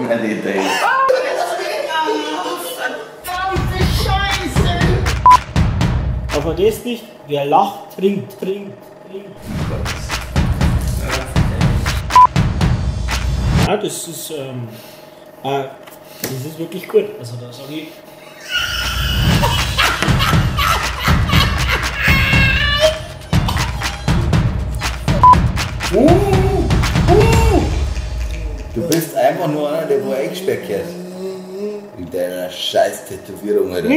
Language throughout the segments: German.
meine Idee. Verdammte Scheiße! Aber vergesst nicht, wer lacht, trinkt. Ja, das ist wirklich gut. Also da sage ich. Du bist einfach nur einer, der wo eingesperrt gehört. Mit deiner scheiß Tätowierung, Alter.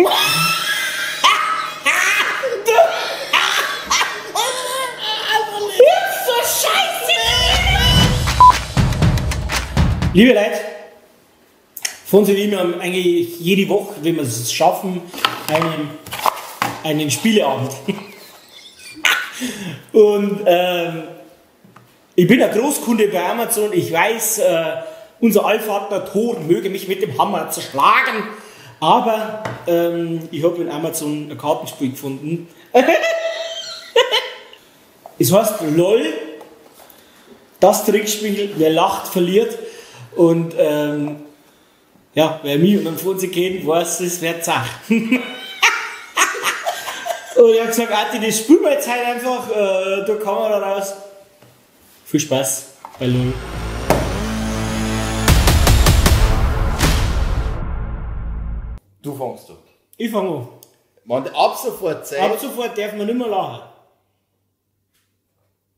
Liebe Leute, von Sie wie wir eigentlich jede Woche, wenn wir es schaffen, einen Spieleabend. Und ich bin ein Großkunde bei Amazon. Ich weiß, unser Allvater Thor möge mich mit dem Hammer zerschlagen. Aber ich habe in Amazon ein Kartenspiel gefunden. Es heißt LOL, das Trickspiel, wer lacht, verliert. Und ja, wer mich und meinen Fernseher kennt, weiß, das wird Zach. Und ich habe gesagt, Ati, das spielen wir jetzt halt einfach, da kann man da raus. Viel Spaß bei LOL. Du fängst doch. Ich fange an. Wenn ab sofort Zeit. Ab sofort darf man nicht mehr lachen.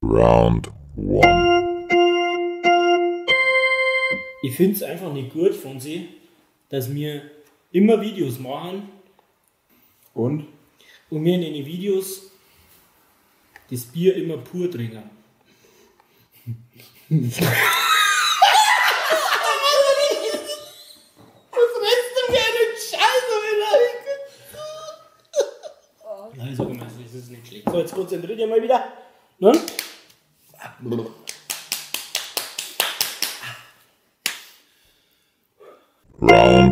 Round 1. Ich finde es einfach nicht gut von sie, dass wir immer Videos machen Und? und wir in den Videos das Bier immer pur trinken. Nein, ich sage mal, das ist nicht schlecht. So, jetzt konzentriert ihr mal wieder. Nun? Round 2.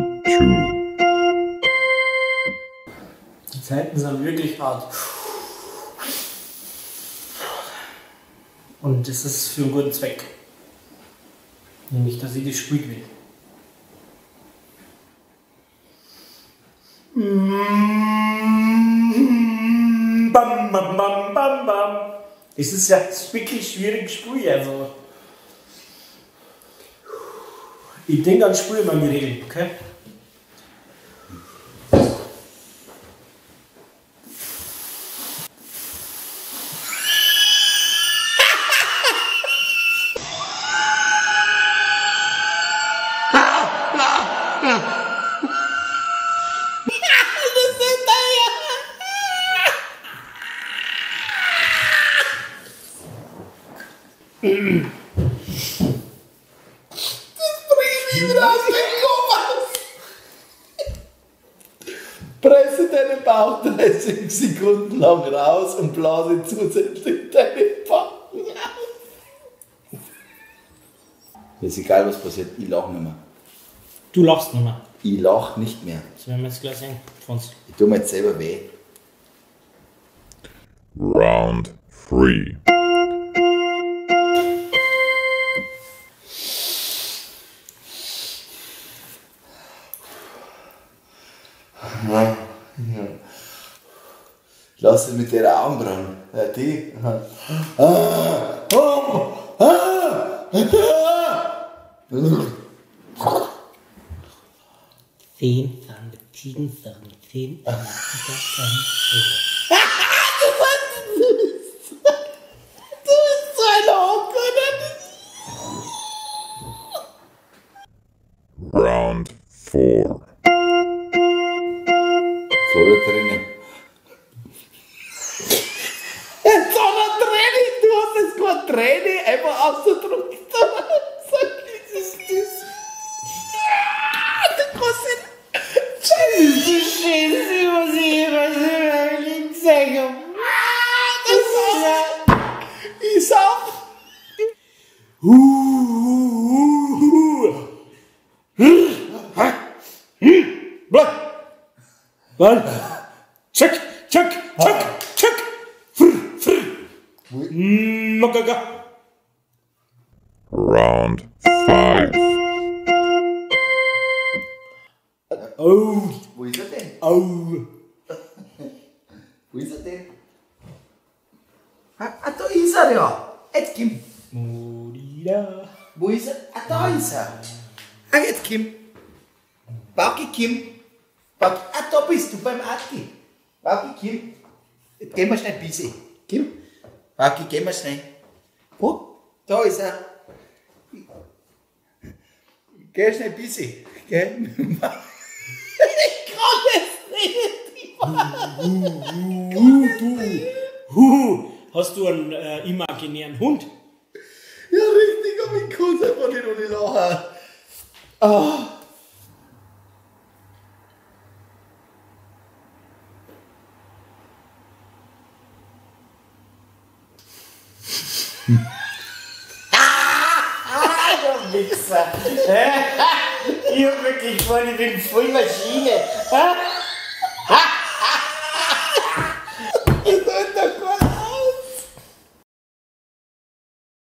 Die Zeiten sind wirklich hart. Und das ist für einen guten Zweck. Nämlich, dass ich das Spiel gewinne. Bam, bam, bam, bam, bam. Das ist ja wirklich schwierig Spiel. Also. Ich denke an Spiel mal die Regeln, okay? Presse deinen Bauch 30 Sekunden lang raus und blase zusätzlich deine Backen auf. Ist egal, was passiert, ich lach nicht mehr. Du lachst nicht mehr. Ich lach nicht mehr. Das werden wir jetzt gleich sehen, Franz. Ich tu mir jetzt selber weh. Round 3. Ja. Lass es mit der Augenbrauen. Ja, die. Zehn Pfanne Ziegensachen, 10 Pfanne Du bist so ein Honk, oder? Round 4. So da drinnen. Jetzt hat er Träne, du hast jetzt keine Träne einfach ausgedrückt. Sag, das ist das. Du kannst nicht. Scheiße, was ich gesagt habe. Das ist. Ich sauf. Wann? Check, check, check, check. Magaga. Round 5. Oh, Wo ist er denn? oh. Wo ist er denn? Da ist er ja. Jetzt Kim. Morida. Wo ist er? Da ist er. Jetzt Kim. Bauki Kim. Da bist du beim Aki. Bauki Kim. Jetzt gehen wir schnell ein bisschen. Kim. Bauki, gehen wir schnell. Wo? Da ist er. Geh schnell ein bisschen. Gell? Ich kann es nicht. Hast du einen imaginären Hund? Ja, richtig, aber ich kann es einfach nicht ohne lachen. Ah. Du Wichser. Ich hab wirklich gemeint, ich bin voll Maschine.